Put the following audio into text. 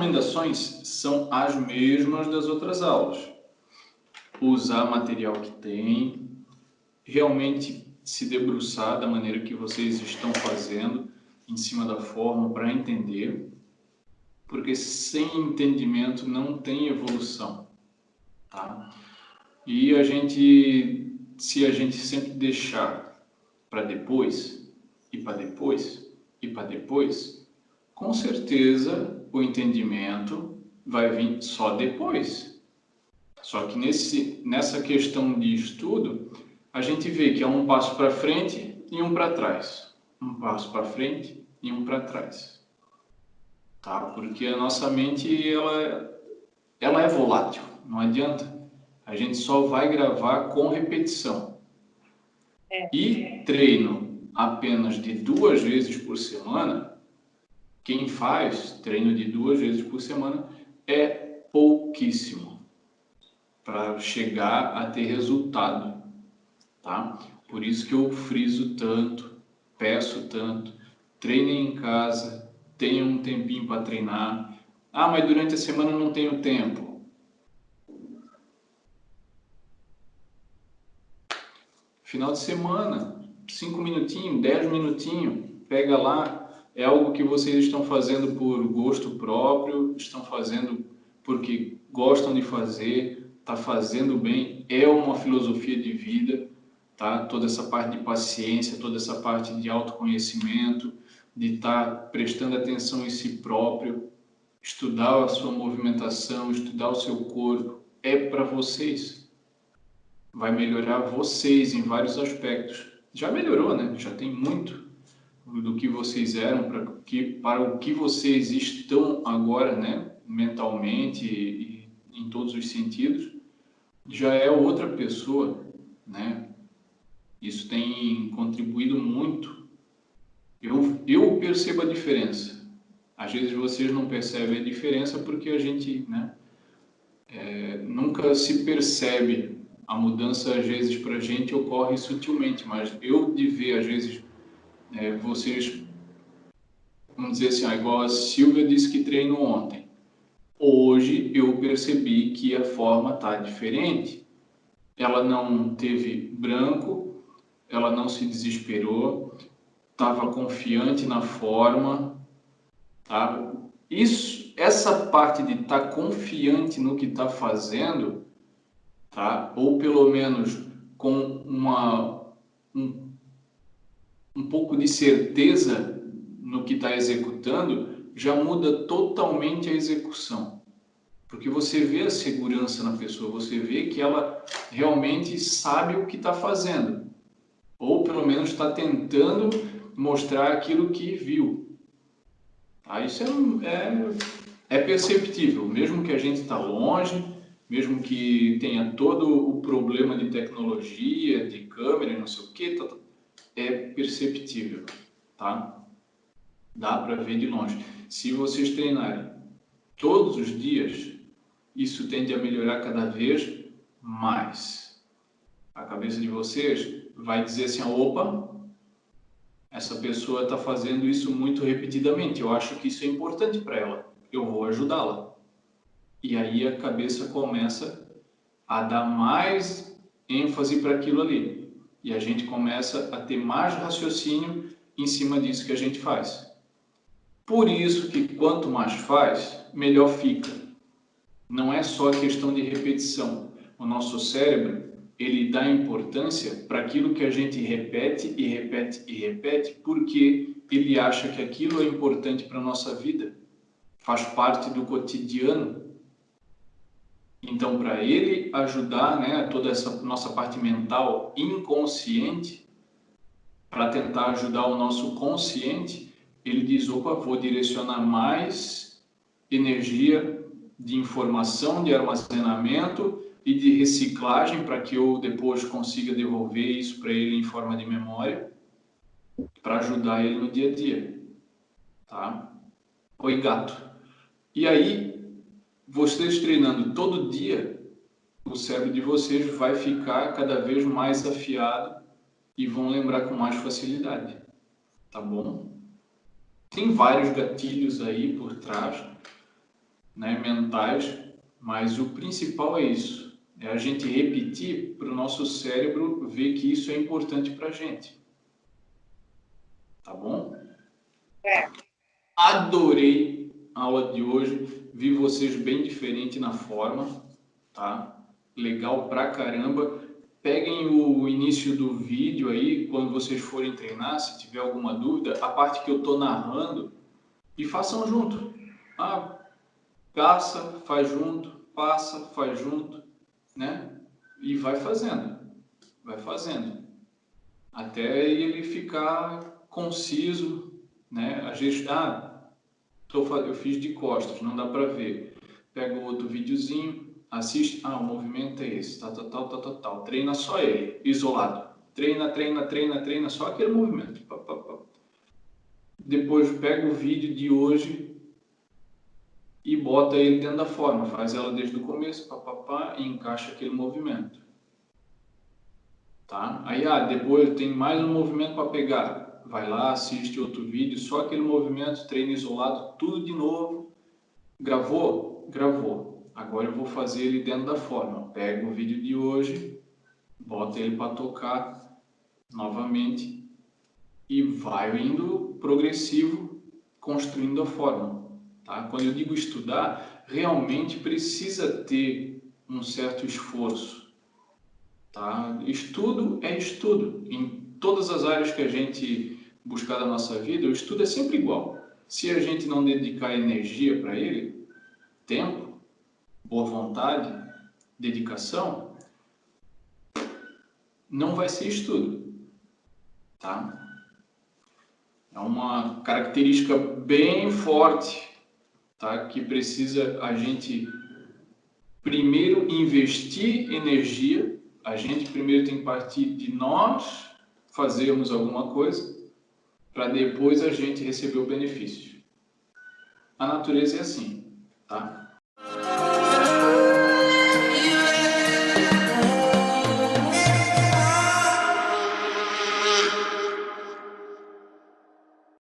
recomendações são as mesmas das outras aulas. Usar material que tem, realmente se debruçar da maneira que vocês estão fazendo, em cima da forma, para entender, porque sem entendimento não tem evolução, tá? E se a gente sempre deixar para depois, e para depois, e para depois, com certeza o entendimento vai vir só depois. Só que nessa questão de estudo, a gente vê que é um passo para frente e um para trás. Um passo para frente e um para trás. Tá? Porque a nossa mente, ela é volátil, não adianta. A gente só vai gravar com repetição. E treino apenas de 2 vezes por semana, quem faz treino de 2 vezes por semana é pouquíssimo para chegar a ter resultado, tá? Por isso que eu friso tanto, peço tanto, treinem em casa, tenham um tempinho para treinar. Ah, mas durante a semana não tenho tempo. Final de semana, 5 minutinhos, 10 minutinhos, pega lá. É algo que vocês estão fazendo por gosto próprio, estão fazendo porque gostam de fazer, está fazendo bem, é uma filosofia de vida, tá? Toda essa parte de paciência, toda essa parte de autoconhecimento, de estar prestando atenção em si próprio, estudar a sua movimentação, estudar o seu corpo, é para vocês. Vai melhorar vocês em vários aspectos. Já melhorou, né? Já tem muito do que vocês eram para o que vocês estão agora, né? Mentalmente e em todos os sentidos. Já é outra pessoa, né? Isso tem contribuído muito. Eu percebo a diferença. Às vezes vocês não percebem a diferença porque a gente, né, nunca se percebe. A mudança, às vezes, para a gente ocorre sutilmente, mas eu de ver, às vezes, vocês, vamos dizer assim, igual a Silvia disse que treinou ontem. Hoje eu percebi que a forma está diferente. Ela não teve branco, ela não se desesperou, estava confiante na forma, tá? Essa parte de estar confiante no que está fazendo, tá? Ou pelo menos com um pouco de certeza no que está executando, já muda totalmente a execução. Porque você vê a segurança na pessoa, você vê que ela realmente sabe o que está fazendo. Ou pelo menos está tentando mostrar aquilo que viu. Isso é perceptível, mesmo que a gente está longe, mesmo que tenha todo o problema de tecnologia, de câmera e não sei o que, é perceptível, tá? Dá para ver de longe. Se vocês treinarem todos os dias, isso tende a melhorar cada vez mais. A cabeça de vocês vai dizer assim, opa, essa pessoa está fazendo isso muito repetidamente, eu acho que isso é importante para ela, eu vou ajudá-la. E aí a cabeça começa a dar mais ênfase para aquilo ali. E a gente começa a ter mais raciocínio em cima disso que a gente faz. Por isso que quanto mais faz, melhor fica. Não é só questão de repetição. O nosso cérebro, ele dá importância para aquilo que a gente repete e repete e repete, porque ele acha que aquilo é importante para a nossa vida. Faz parte do cotidiano. Então, para ele ajudar, né, toda essa nossa parte mental inconsciente, para tentar ajudar o nosso consciente, ele diz, opa, vou direcionar mais energia de informação, de armazenamento e de reciclagem para que eu depois consiga devolver isso para ele em forma de memória, para ajudar ele no dia a dia. Tá? Oi, gato. E aí, vocês treinando todo dia, o cérebro de vocês vai ficar cada vez mais afiado e vão lembrar com mais facilidade, tá bom? Tem vários gatilhos aí por trás, né, mentais, mas o principal é isso, é a gente repetir para o nosso cérebro ver que isso é importante para a gente. Tá bom? É. Adorei a aula de hoje, vi vocês bem diferente na forma, tá? Legal pra caramba. Peguem o início do vídeo aí, quando vocês forem treinar, se tiver alguma dúvida, a parte que eu tô narrando, e façam junto. Ah, passa, faz junto, passa, faz junto, né? E vai fazendo, até ele ficar conciso, né? Às vezes, eu fiz de costas, não dá para ver. Pega o outro videozinho, assiste, o movimento é esse, tal. Treina só ele, isolado. Treina, só aquele movimento. Depois pega o vídeo de hoje e bota ele dentro da forma, faz ela desde o começo, e encaixa aquele movimento. Tá? Aí, depois tem mais um movimento para pegar. Vai lá, assiste outro vídeo, só aquele movimento, treino isolado, tudo de novo. Gravou? Gravou. Agora eu vou fazer ele dentro da forma. Pega o vídeo de hoje, bota ele para tocar novamente e vai indo progressivo, construindo a forma. Tá? Quando eu digo estudar, realmente precisa ter um certo esforço. Tá? Estudo é estudo. Em todas as áreas que a gente buscar da nossa vida, o estudo é sempre igual. Se a gente não dedicar energia para ele, tempo, boa vontade, dedicação, não vai ser estudo, tá? É uma característica bem forte, tá? Que precisa a gente primeiro investir energia, a gente primeiro tem que partir de nós fazermos alguma coisa, para depois a gente receber o benefício. A natureza é assim, tá?